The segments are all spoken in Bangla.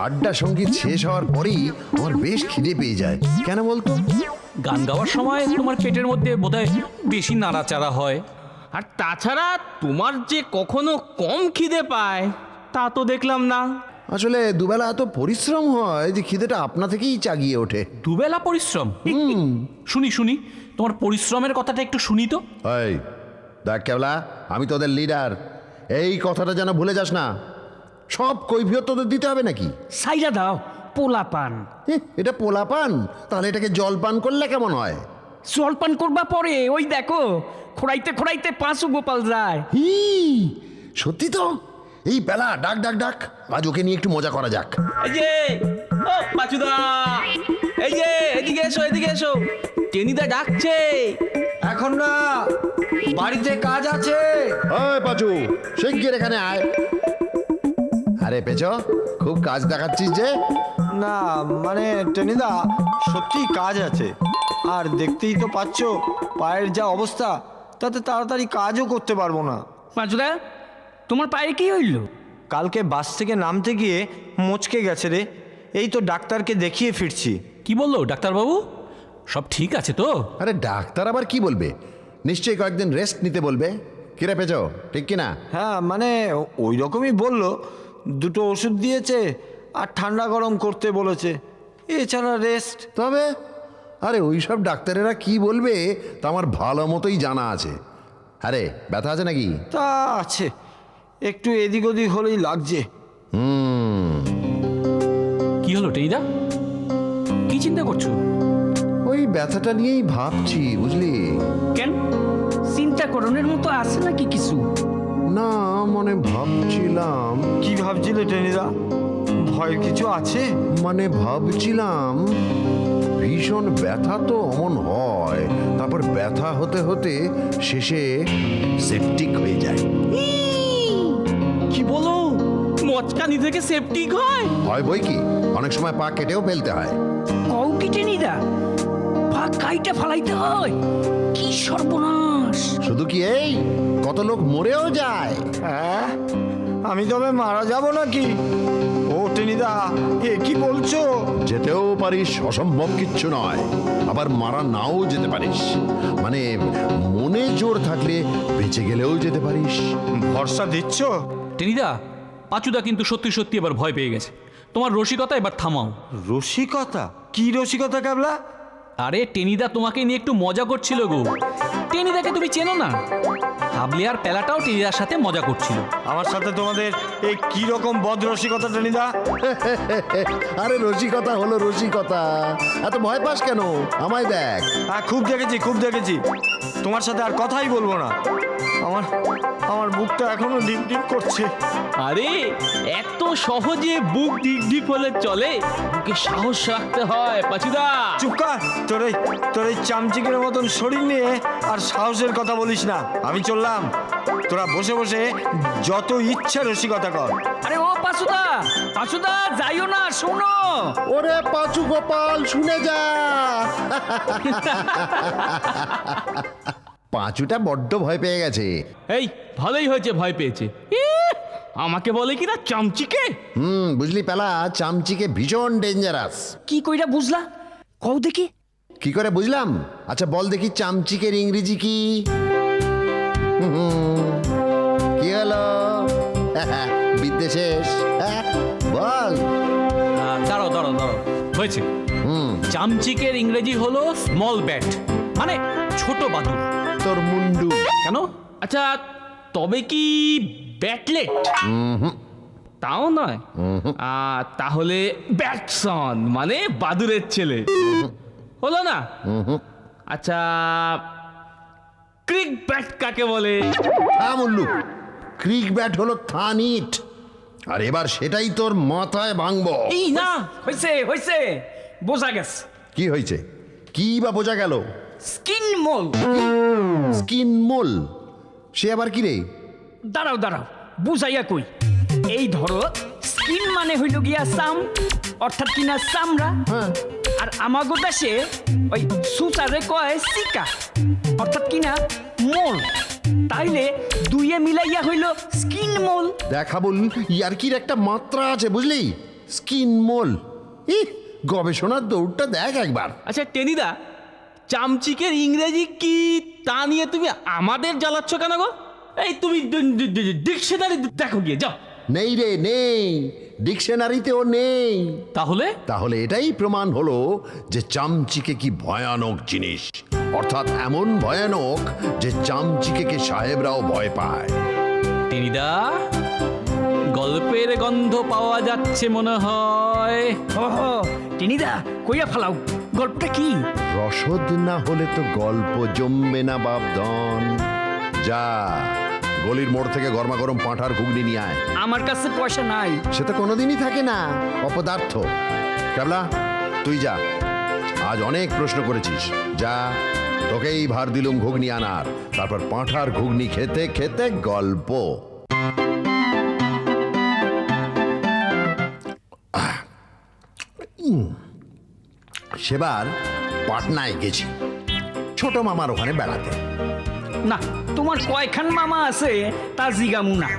আড্ডা সঙ্গীত শেষ হওয়ার পরেই আমার বেশ খিদে পেয়ে যায়। কেন বলতো? গান গাওয়ার সময় তোমার পেটের মধ্যে বোধহয় বেশি নাড়াচাড়া হয়। আর তাছাড়া তোমার যে কখনো কম খিদে পায় তা তো দেখলাম না। আসলে দুবেলা এত পরিশ্রম হয় যে খিদেটা আপনা থেকেই চাগিয়ে ওঠে। দুবেলা পরিশ্রম? শুনি শুনি, তোমার পরিশ্রমের কথাটা একটু শুনি তো। এই দেখ কেবলা, আমি তোদের লিডার, এই কথাটা যেন ভুলে যাস না। সব কৈফিয়ত তোদের দিতে হবে নাকি? সাইরা দাও, পোলা পান। এটা পোলাপান? তাহলে এটাকে জলপান করলে কেমন হয়? জলপান করবা পরে, ওই দেখো খোড়াইতে খোড়াইতে পাঁচু গোপাল যায়। সত্যি তো? এই বেলা ডাক ডাক ডাক, আজ ওকে নিয়ে একটু মজা করা যাক। এই যে ও পাচুদা, এই যে এদিকে এসো, এদিকে এসো, টেনিদা ডাকছে। এখন না, বাড়িতে কাজ আছে। ওই পাচু, শিগগির এখানে আয়। আরে পেছো, খুব কাজ দেখাচ্ছিস যে। না মানে টেনিদা, সত্যি কাজ আছে। আর দেখতেই তো পাচ্ছ পায়ের যা অবস্থা, তাতে তাড়াতাড়ি কাজও করতে পারবো না। পাঁচুদা, তোমার পায়ে কি হইল? কালকে বাস থেকে নামতে গিয়ে মচকে গেছে রে। এই তো ডাক্তারকে দেখিয়ে ফিরছি। কি বললো ডাক্তারবাবু? সব ঠিক আছে তো? আরে ডাক্তার আবার কি বলবে, নিশ্চয়ই কয়েকদিন রেস্ট নিতে বলবে। কিরে পেছো, ঠিক কিনা? হ্যাঁ মানে ওই রকমই বললো। দুটো ওষুধ দিয়েছে আর ঠান্ডা গরম করতে বলেছে, এছাড়া রেস্ট। তবে আরে ওই সব ডাক্তারেরা কি বলবে তা আমার ভালো মতোই জানা আছে। আরে ব্যথা আছে নাকি? তা আছে, একটু এদিক ওদিক হলেই লাগছে। কি হলো টেনিদা, কি চিন্তা করছো? ওই ব্যথাটা নিয়েই ভাবছি, বুঝলি। কেন, চিন্তা করণের মতো আছে নাকি কিছু? না মানে ভাবছিলাম। কি ভাবছিলে টেনিদা? ভয়ের কিছু আছে? মানে ভাবছিলাম ভীষণ ব্যথা তো অমন হয়, তারপর ব্যথা হতে হতে শেষে সেপটিক হয়ে যায়। কি বলো, মচকানি থেকে সেপটিক হয়? হয় বই কি, অনেক সময় পা কেটেও ফেলতে হয়। কও কি টেনিদা, পা কাইটা ফালাইতে হয়? কি সর্বনাশ! শুধু কি এই, কত লোক মরেও যায়। হ্যাঁ, আমি তবে মারা যাব নাকি? ও টেনিদা, এ কি বলছো? যেতেও পারিস, অসম্ভব কিচ্ছু নয়। আবার মারা নাও যেতে পারিস, মানে মনে জোর থাকলে বেঁচে গেলেও যেতে পারিস। ভরসা দিচ্ছ? টেনিদা, পাচুদা কিন্তু সত্যি সত্যি এবার ভয় পেয়ে গেছে। তোমার রসিকতা এবার থামাও। রসিকতা? কি রসিকতা কেবলা? আরে টেনিদা তোমাকে নিয়ে একটু মজা করছিল গো। টেনিদাকে তুমি চেনো না? হাবলি আর পেলাটাও টেনিদার সাথে মজা করছিল। আমার সাথে তোমাদের এই কি রকম বদ রসিকতা টেনিদা? আরে রসিকতা হলো রসিকতা, এত ভয় পাস কেন? আমায় দেখ। হ্যাঁ, খুব দেখেছি খুব দেখেছি। তোমার সাথে আর কথাই বলবো না। আমার আমার বুকটা এখনো ডিপ ডিপ করছে। আরে এত সহজে বুক ডিপ ডিপ হলে চলে? বুকে সাহস রাখতে হয় পাচুদা। চুপ কর, তোর এই চামচিকের মতন শরীর নিয়ে আর সাহসের কথা বলিস না। আমি চললাম, তোরা বসে বসে যত ইচ্ছা রসিকতা কর। আরে ও পাঁচুদা, পাঁচুদা যাইও না, শোনো। ওরে পাঁচু গোপাল, শুনে যা। পাঁচুটা বড্ড ভয় পেয়ে গেছে। এই ভালোই হয়েছে ভয় পেয়েছে। আমাকে বলে কিনা চামচিকে। বুঝলি পেলা, চামচিকে ভীষণ ডেঞ্জারাস। কি কইরা বুঝলা? কও দেখি। কি করে বুঝলাম? আচ্ছা বল দেখি, চামচিকের ইংরেজি কি? কি হলো? বিদ্যে শেষ? বল। দাঁড়াও দাঁড়াও দাঁড়াও, হয়েছে। চামচিকের ইংরেজি হলো স্মল ব্যাট, মানে ছোট বাদুড়। তোর মুন্ডু। কেন? আচ্ছা তবে কি ব্যাটলেট? তাও নয়। তাহলে ব্যাটসন, মানে বাদুরের ছেলে। হলো না? আচ্ছা ক্রিক ব্যাট কাকে বলে? মুল্লু, ক্রিক ব্যাট হলো থানিট। আর এবার সেটাই তোর মাথায় ভাঙবো। এই না, হইছে হইছে, বোঝা গেছে। কি হয়েছে? কি বা বোঝা গেল? স্কিন মোল। স্কিন মোল? সে আবার কি রে? দাঁড়াও দাঁড়াও, বুঝাইয়া কই। এই ধরো, স্কিন মানে হইল গিয়া চাম, অর্থাৎ কিনা চামড়া। আর আমাগো দেশে ওই সুতারে কয় সিকা, অর্থাৎ কিনা মোল। তাইলে দুইয়ে মিলাইয়া হইল স্কিন মোল। দেখা বল, ইয়ার্কির একটা মাত্রা আছে, বুঝলি? স্কিন মোল। গবেষণার দৌড়টা দেখ একবার। আচ্ছা টেনিদা, চামচিকের ইংরেজি কি তা নিয়ে তুমি আমাদের জ্বালাচ্ছ কেন গো? এই তুমি ডিকশনারি দেখো গিয়ে, যাও। নেই রে, নেই, ডিকশনারিতেও নেই। তাহলে তাহলে এটাই প্রমাণ হলো যে চামচিকে কি ভয়ানক জিনিস, অর্থাৎ এমন ভয়ানক যে চামচিকে সাহেবরাও ভয় পায়। টেনিদা, গল্পের গন্ধ পাওয়া যাচ্ছে মনে হয়। ওহো টেনিদা, কইয়া ফেলাও, গল্পটা কি? রসদ না হলে তো গল্প জমবে না বাপধন। যা, গলির মোড় থেকে গরমা গরম পাঁঠার ঘুগনি নিয়ে আয়। আমার কাছে পয়সা নাই। সে তো কোনোদিনই থাকে না, অপদার্থ। ক্যাবলা, তুই যা, আজ অনেক প্রশ্ন করেছিস, যা, তোকেই ভার দিলুম ঘুগনি আনার, তারপর পাঁঠার ঘুগনি খেতে খেতে গল্প। সেবার পাটনায় গেছি ছোট মামার ওখানে বেড়াতে। না, তোমার কয়খান মামা আছে তা জিগামু না,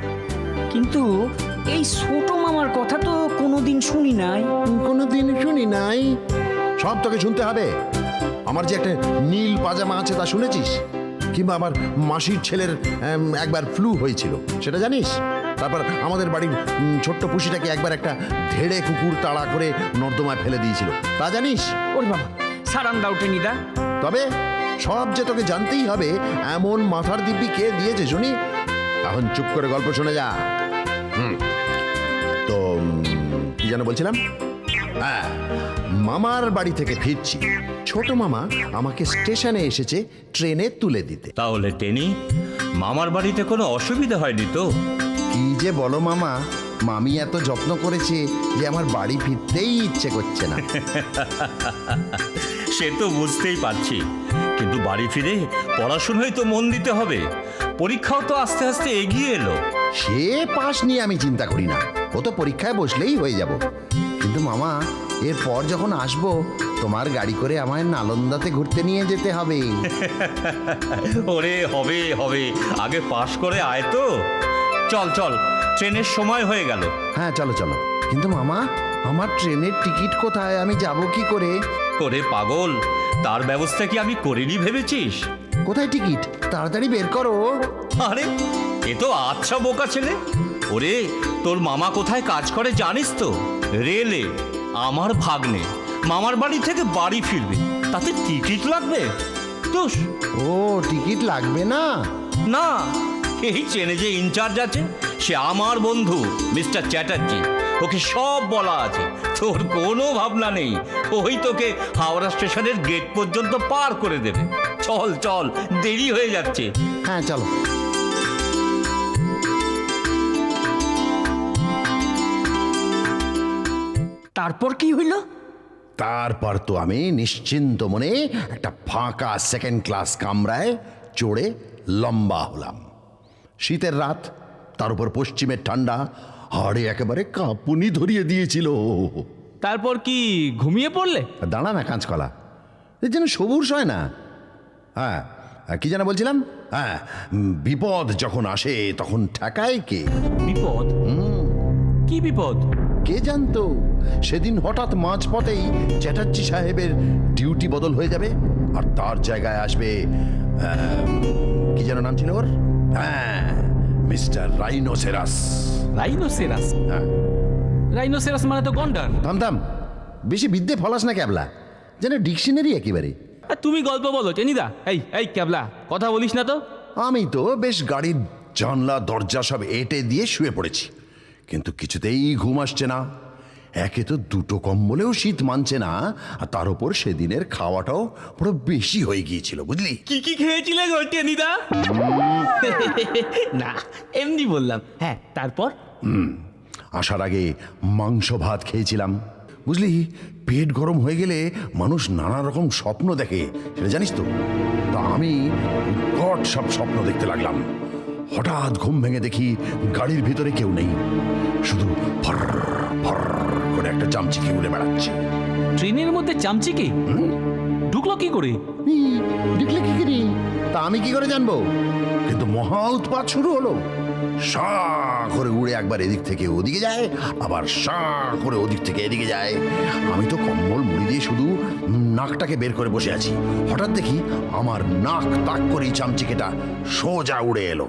কিন্তু এই ছোট মামার কথা তো কোনোদিন শুনি নাই। কোনোদিন শুনি নাই? সব তোকে শুনতে হবে। আমার যে একটা নীল পাজামা আছে তা শুনেছিস? কিংবা আমার মাসির ছেলের একবার ফ্লু হয়েছিল, সেটা জানিস? তারপর আমাদের বাড়ির ছোট্ট পুষিটাকে একবার একটা ধেড়ে কুকুর তাড়া করে নর্দমায় ফেলে দিয়েছিল, তা জানিস? ওরে বাবা, সারান দাও টেনিদা। তবে সব যে তোকে জানতেই হবে এমন মাথার দিব্যি কে দিয়েছে শুনি? এখন চুপ করে গল্প শুনে যা। তো কি যেন বলছিলাম? হ্যাঁ, মামার বাড়ি থেকে ফিরছি, ছোট মামা আমাকে স্টেশনে এসেছে ট্রেনে তুলে দিতে। তাহলে টেনি, মামার বাড়িতে কোনো অসুবিধা হয়নি তো? কি যে বলো মামা, মামি এত যত্ন করেছে যে আমার বাড়ি ফিরতেই ইচ্ছে করছে না। সে তো বুঝতেই পারছি, কিন্তু বাড়ি ফিরে পড়াশোনায় তো মন দিতে হবে। পরীক্ষাও তো আস্তে আস্তে এগিয়ে এলো। সে পাশ নিয়ে আমি চিন্তা করি না, ও তো পরীক্ষায় বসলেই হয়ে যাব। কিন্তু মামা, এরপর যখন আসবো তোমার গাড়ি করে আমায় নালন্দাতে ঘুরতে নিয়ে যেতে হবে। ওরে হবে হবে, আগে পাশ করে আয় তো। চল চল, ট্রেনের সময় হয়ে গেল। হ্যাঁ চলো চলো। কিন্তু মামা, আমার ট্রেনের টিকিট কোথায়? আমি যাব কি করে? ওরে পাগল, তার ব্যবস্থা কি আমি করিনি ভেবেছিস? কোথায় টিকিট? তাড়াতাড়ি বের করো। আরে, এ তো আচ্ছা বোকা ছেলে। ওরে, তোর মামা কোথায় কাজ করে জানিস তো? রেলে। আমার ভাগ্নে মামার বাড়ি থেকে বাড়ি ফিরবে, তাতে টিকিট লাগবে? দোষ। ও, টিকিট লাগবে না? না, এই ট্রেনে যে ইনচার্জ আছে সে আমার বন্ধু মিস্টার চ্যাটার্জি, ওকে সব বলা আছে। তোর কোনো ভাবনা নেই, ওই তোকে হাওড়া স্টেশনের গেট পর্যন্ত পার করে দেবে। চল চল, দেরি হয়ে যাচ্ছে। হ্যাঁ চলো। তারপর কি হইল? তারপর তো আমি নিশ্চিন্ত মনে একটা ফাঁকা সেকেন্ড ক্লাস কামরায় চড়ে লম্বা হলাম। শীতের রাত, তার উপর পশ্চিমের ঠান্ডা, হাড়ে একেবারে কাঁপুনি ধরিয়ে দিয়েছিল। তারপর কি ঘুমিয়ে পড়লে? দাঁড়া না কাঁচকলা, এর যেন সবুর হয় না। হ্যাঁ, কি যেন বলছিলাম? হ্যাঁ, বিপদ যখন আসে তখন ঠেকায় কে? বিপদ? কি বিপদ? কে জানতো সেদিন হঠাৎ মাঝপথেই চ্যাটার্জি সাহেবের ডিউটি বদল হয়ে যাবে, আর তার জায়গায় আসবে কি যেন নাম ছিল ওর? হ্যাঁ, মিস্টার রাইনোসেরাস। রাইনোসেরাস? হ্যাঁ। রাইনোসেরাস মানে তো গন্ডার। থাম থাম, বেশি বিদ্যে ফলাস না ক্যাবলা, যেন ডিকশনারি একেবারে। আর তুমি গল্প বলো টেনিদা। এই এই ক্যাবলা, কথা বলিস না তো। আমি তো বেশ গাড়ির জানলা দরজা সব এঁটে দিয়ে শুয়ে পড়েছি, কিন্তু কিছুতেই ঘুম আসছে না। একে তো দুটো কম্বলেও শীত মানছে না, আর তার উপর সেদিনের খাওয়াটাও বড় বেশি হয়ে গিয়েছিল, বুঝলি? কি কি খেয়েছিলে গো টেনিদা? না, এমনি বললাম। হ্যাঁ, তারপর? আসার আগে মাংস ভাত খেয়েছিলাম, বুঝলি? পেট গরম হয়ে গেলে মানুষ নানা রকম স্বপ্ন দেখে, সেটা জানিস তো? তা আমি উৎকট সব স্বপ্ন দেখতে লাগলাম। হঠাৎ ঘুম ভেঙে দেখি গাড়ির ভিতরে কেউ নেই, শুধু ফর ফর করে একটা চামচিকে উড়ে বেড়াচ্ছে। ট্রেনের মধ্যে চামচিকে ঢুকলো কি করে? দেখলে কি করি? তা আমি কি করে জানবো? কিন্তু মহা উৎপাত শুরু হলো। সা করে উড়ে একবার এদিক থেকে ওদিকে যায়, আবার সা করে ওদিক থেকে এদিকে যায়। আমি তো কম্বল মুড়ি দিয়ে শুধু নাকটাকে বের করে বসে আছি। হঠাৎ দেখি আমার নাক তাক করেই চামচিকেটা সোজা উড়ে এলো।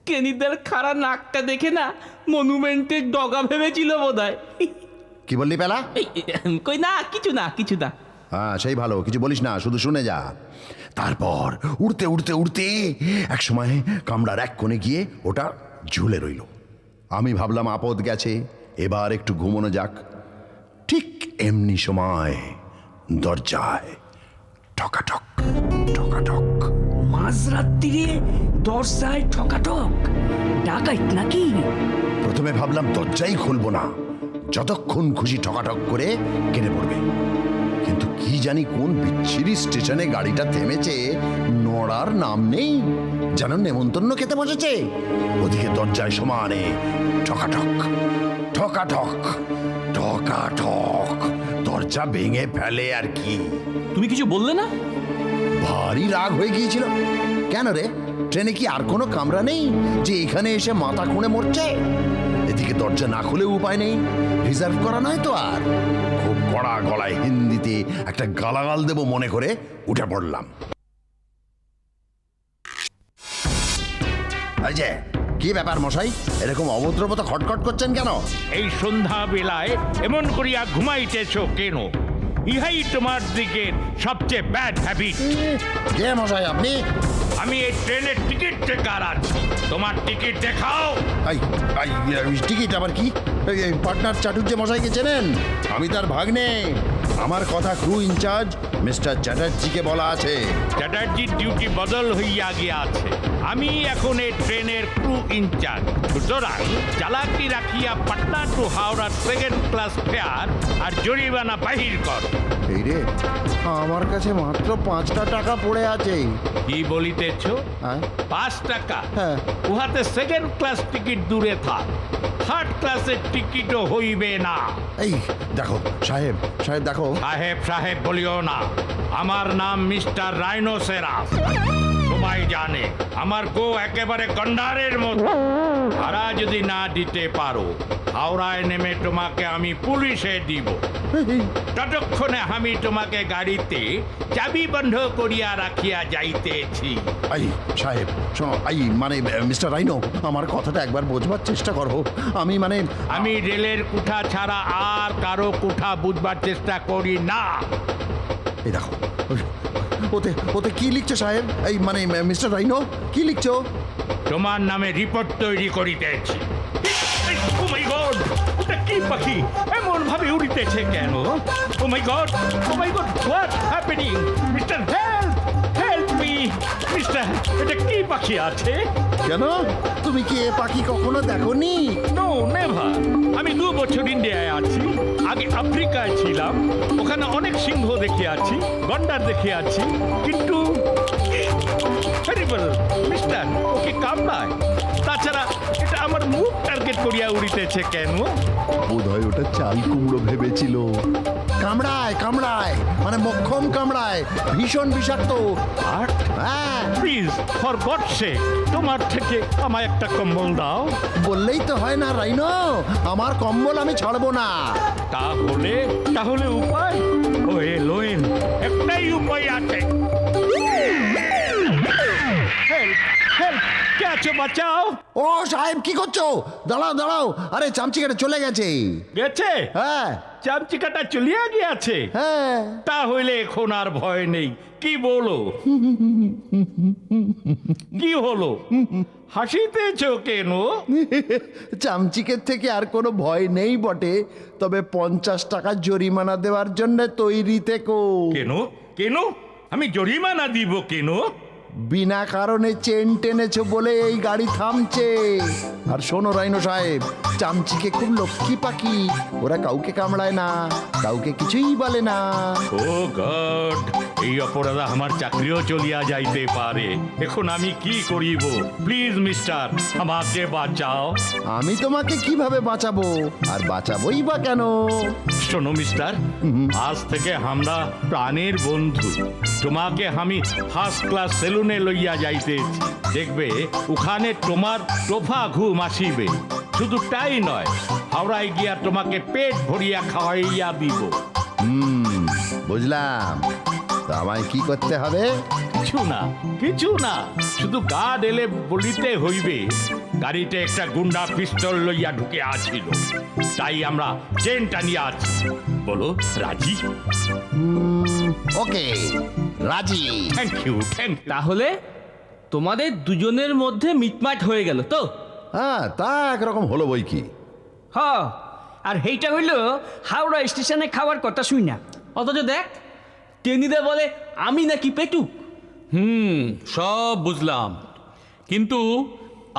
টেনিদার খাড়া নাকটা দেখে না মনুমেন্টের ডগা ভেবেছিল বোধহয়। কি বললি পেলা? কই না, কিছু না, কিছু না। হ্যাঁ, সেই ভালো, কিছু বলিস না, শুধু শুনে যা। তারপর উড়তে উড়তে উড়তে এক সময় কামড়ার এক কোণে গিয়ে ওটা ঝুলে রইল। আমি ভাবলাম আপদ গেছে, এবার একটু ঘুমোনো যাক। ঠিক এমনি সময় দরজায় ঠকাঠক ঠকাঠক। মাঝরাত্রিরে দরজায় ঠকাঠক, ডাকাইত নাকি? প্রথমে ভাবলাম দরজাই খুলবো না, যতক্ষণ খুশি ঠকাঠক করে কেটে পড়বে। কিন্তু কি জানি কোন বিচ্ছিরি স্টেশনে গাড়িটা থেমেছে, নড়ার নাম নেই, যেন নেমন্তন্ন খেতে বসেছে। ওদিকে দরজায় সমানে ঠকাঠক ঠকাঠক ঠকাঠক, দরজা ভেঙে ফেলে আর কি। তুমি কিছু বললে না? ভারী রাগ হয়ে গিয়েছিল। কেন রে, ট্রেনে কি আর কোনো কামরা নেই যে এখানে এসে মাথা খুঁড়ে মরছে? এদিকে দরজা না খুলে উপায় নেই, রিজার্ভ করা নয় তো আর। খুব কড়া গলায় হিন্দিতে একটা গালাগাল দেব মনে করে উঠে পড়লাম। এই যে, কি ব্যাপার মশাই, এরকম অভদ্রমতো খটখট করছেন কেন? এই সন্ধ্যা বেলায় এমন করিয়া ঘুমাইতেছ কেন? ইহাই তোমার দিকে সবচেয়ে ব্যাড হ্যাবিট। কে মশাই আপনি? আমি এই ট্রেনের টিকিট চেকার আছি, তোমার টিকিট দেখাও। টিকিট আবার কি? পার্টনার চাটুর্যে মশাইকে চেনেন? আমি তার ভাগ্নে। আমার কথা ক্রু ইনচার্জ মিস্টার চ্যাটার্জিকে বলা আছে। চ্যাটার্জির ডিউটি বদল হইয়া গিয়াছে, আমি এখন এই ট্রেনের ক্রু ইনচার্জ। সুতরাং চালাকি রাখিয়া Patna to Howrah second class fare আর জরিমানা বাহির কর। এই রে, আমার কাছে মাত্র 5টা টাকা পড়ে আছে। কি বলিতেছ? হ্যাঁ? 5 টাকা? হ্যাঁ। উহাতে সেকেন্ড ক্লাস টিকিট দূরে থাক, থার্ড ক্লাসের টিকিটও হইবে না। এই দেখো সাহেব, সাহেব দেখো। সাহেব সাহেব বলিও না, আমার নাম মিস্টার রাইনোসেরাস। সবাই জানে আমার গো একেবারে গন্ডারের মতো। ভাড়া যদি না দিতে পারো, হাওড়ায় নেমে তোমাকে আমি পুলিশে দিব। ততক্ষণে আমি তোমাকে গাড়িতে চাবি বন্ধ করিয়া রাখিয়া যাইতেছি। এই সাহেব শোনো, মানে মিস্টার রাইনো, আমার কথাটা একবার বোঝবার চেষ্টা করো। আমি রেলের কুঠা ছাড়া আর কারো কুঠা বুঝবার চেষ্টা করি না। এই দেখো, ওতে ওতে কি লিখছো সাহেব? এই মানে মিস্টার রাইনো, কি লিখছো? তোমার নামে রিপোর্ট তৈরি করিতেছি। ও মাই গড, এটা কি পাখি এমন ভাবে উড়িতেছে কেন? Oh my God, what happening? Mister help, help me mister, এটা কি পাখি আছে? কেন, তুমি কি এ পাখি কখনো দেখোনি? No never. আমি 2 বছর ইন্ডিয়ায় আছি, আগে আফ্রিকায় ছিলাম, ওখানে অনেক সিংহ দেখে আছি, গন্ডার দেখে আছি, কিন্তু মিস্টার ওকে কামড়ায়। তাছাড়া এটা আমার মুখ টার্গেট করিয়া উড়িতেছে কেন? বোধহয় ওটা চাল কুমড়ো ভেবেছিল। কামড়ায় কামড়ায়, মানে মক্ষম কামড়ায়, ভীষণ বিষাক্ত। আর হ্যাঁ, প্লিজ ফর গড সেক তোমার থেকে আমায় একটা কম্বল দাও। বললেই তো হয় না রাইনো, আমার কম্বল আমি ছাড়বো না। তাহলে উপায়? ওয়ে লোয়েন, একটাই উপায় আছে। হেল্প হেল্প, কে আছো বাঁচাও। ও সাহেব, কি করছো? দাঁড়াও দাঁড়াও, আরে চামচিকাটা চলে গেছে। গেছে? হ্যাঁ চামচিকাটা চলিয়া গিয়াছে? হ্যাঁ। তাহলে এখন আর ভয় নেই। কি বলো? কি হলো, হাসিতেছ কেন? চামচিকের থেকে আর কোনো ভয় নেই বটে, তবে 50 টাকা জরিমানা দেওয়ার জন্য তৈরি থেকো। কেন কেন? আমি জরিমানা দিব কেন? বিনা কারণে চেন টেনেছো বলে এই গাড়ি থামছে। আর শোনো রাইনো সাহেব, চামচিকে খুব লক্ষ্মী পাখি, ওরা কাউকে কামড়ায় না, কাউকে কিছুই বলে না। ও গড, এই অপরাধ আমার চাকরিও চলিয়া যাইতে পারে। এখন আমি কি করিব? প্লিজ মিস্টার, আমাকে বাঁচাও। আমি তোমাকে কিভাবে বাঁচাবো? আর বাঁচাবোই বা কেন? শোনো মিস্টার, আজ থেকে আমরা প্রাণের বন্ধু। তোমাকে আমি ফার্স্ট ক্লাস সেলুনে লইয়া যাইতেছি। দেখবে ওখানে তোমার তোফা ঘুম আসিবে। শুধু তাই নয়, হাওড়ায় গিয়া তোমাকে পেট ভরিয়া খাওয়াইয়া দিব। বুঝলাম। তো আমায় কি করতে হবে? কিছু না, শুধু গার্ড এলে বলিতে হইবে গাড়িতে একটা গুন্ডা পিস্তল লইয়া ঢুকে আছিল, তাই আমরা চেন টানিয়া আছি। বলো রাজি? ওকে, রাজি। Thank you. তাহলে তোমাদের দুজনের মধ্যে মিটমাট হয়ে গেল তো? হ্যাঁ, তা একরকম হলো বই কি। হ, আর সেইটা হইল হাওড়া স্টেশনে খাওয়ার কথা শুই না। অথচ দেখ, টেনিদা বলে আমি নাকি পেটুক। সব বুঝলাম, কিন্তু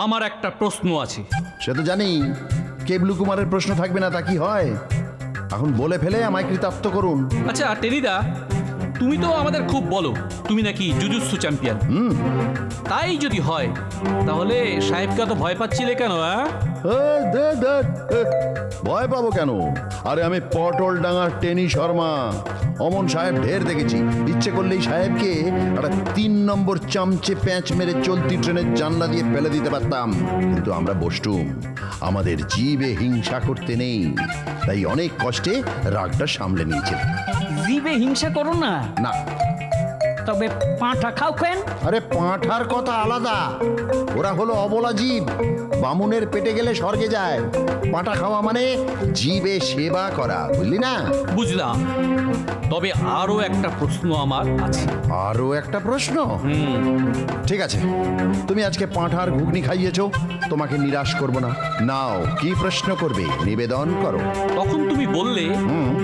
আমার একটা প্রশ্ন আছে। সে তো জানি, কেবলু কুমারের প্রশ্ন থাকবে না তা কি হয়? এখন বলে ফেলে আমায় কৃতার্থ করুন। আচ্ছা টেনিদা, তুমি তো আমাদের খুব বলো তুমি নাকি জুজুৎসু চ্যাম্পিয়ন। তাই যদি হয় তাহলে সাহেবকে তো ভয় পাচ্ছিলে কেন? ভয় পাবো কেন? আরে আমি পটল ডাঙার টেনি শর্মা। অমন সাহেব ঢের দেখেছি। ইচ্ছে করলেই সাহেবকে একটা 3 নম্বর চামচে প্যাঁচ মেরে চলতি ট্রেনের জানলা দিয়ে ফেলে দিতে পারতাম। কিন্তু আমরা বসটুম, আমাদের জীবে হিংসা করতে নেই, তাই অনেক কষ্টে রাগটা সামলে নিয়েছে। জীবে হিংসা করো না, না, তবে পাঁঠা খাও কেন? আরে পাঁঠার কথা আলাদা, ওরা হলো অবলা জীব, বামুনের পেটে গেলে স্বর্গে যায়। পাঁঠা খাওয়া মানে জীবে সেবা করা, বুঝলি না? বুঝলাম, তবে আরো একটা প্রশ্ন আমার আছে। আরো একটা প্রশ্ন? ঠিক আছে, তুমি আজকে পাঁঠার ঘুগনি খাইয়েছো, তোমাকে নিরাশ করব না। নাও, কি প্রশ্ন করবে নিবেদন করো। তখন তুমি বললে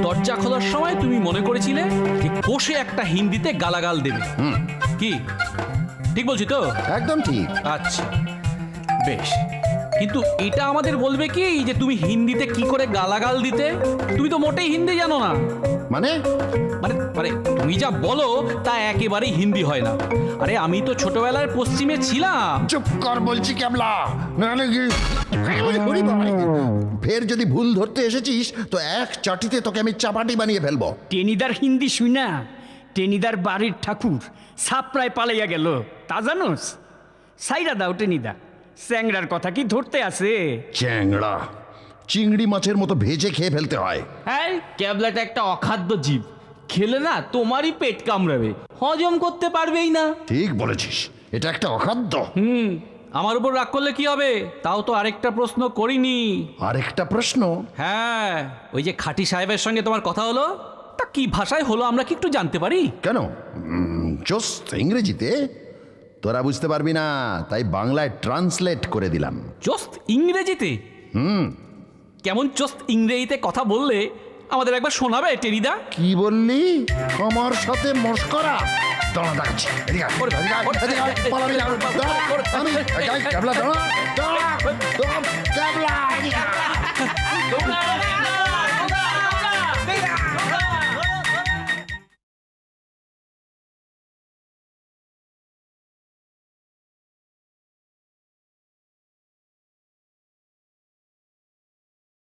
দরজা খোলার সময় তুমি মনে করেছিলে যে কষে একটা হিন্দিতে গালাগাল দেবে। কি ঠিক বলছি তো? একদম ঠিক। আচ্ছা বেশ, কিন্তু এটা আমাদের বলবে কি যে তুমি হিন্দিতে কি করে গালাগাল দিতে? তুমি তো মোটেই হিন্দি জানো না। মানে মানে মানে তুমি যা বলো তা একেবারেই হিন্দি হয় না। আরে আমি তো ছোটবেলায় পশ্চিমে ছিলাম। চুপ কর বলছি ক্যাবলা, নাহলে ফের যদি ভুল ধরতে এসেছিস তো এক চাটিতে তোকে আমি চাপাটি বানিয়ে ফেলবো। টেনিদার হিন্দি শুই না, টেনিদার বাড়ির ঠাকুর সাপ্রায় পালাইয়া গেল, তা জানোস? সাইরা দাও টেনিদা, স্যাংরার কথা কি ধরতে আছে? চ্যাংড়া চিংড়ি মাছের মতো ভেজে খেয়ে ফেলতে হয়। হ্যাঁ, ক্যাবলাটা একটা অখাদ্য জীব, খেলে না তোমারই পেট কামড়াবে, হজম করতে পারবেই না। ঠিক বলেছিস, এটা একটা অখাদ্য। আমার উপর রাগ করলে কি হবে? তাও তো আরেকটা প্রশ্ন করিনি। আরেকটা প্রশ্ন? হ্যাঁ, ওই যে খাঁটি সাহেবের সঙ্গে তোমার কথা হলো, তা কি ভাষায় হলো আমরা কি একটু জানতে পারি? কেন? জাস্ট ইংরেজিতে, তোরা বুঝতে পারবি না, তাই বাংলায় ট্রান্সলেট করে দিলাম। জাস্ট ইংরেজিতে? কেমন জাস্ট ইংরেজিতে কথা বললে আমাদের একবার শোনাবে টেনিদা? কি বললি? আমার সাথে মস্করা? দাঁড়া দেখাচ্ছি। এদিকে আয়, এদিকে আয়, এদিকে আয়, পালাবি না। দাঁড়া, আমি ক্যাবলা, দাঁড়া, দাঁড়া, ক্যাবলা, এদিকে আয়।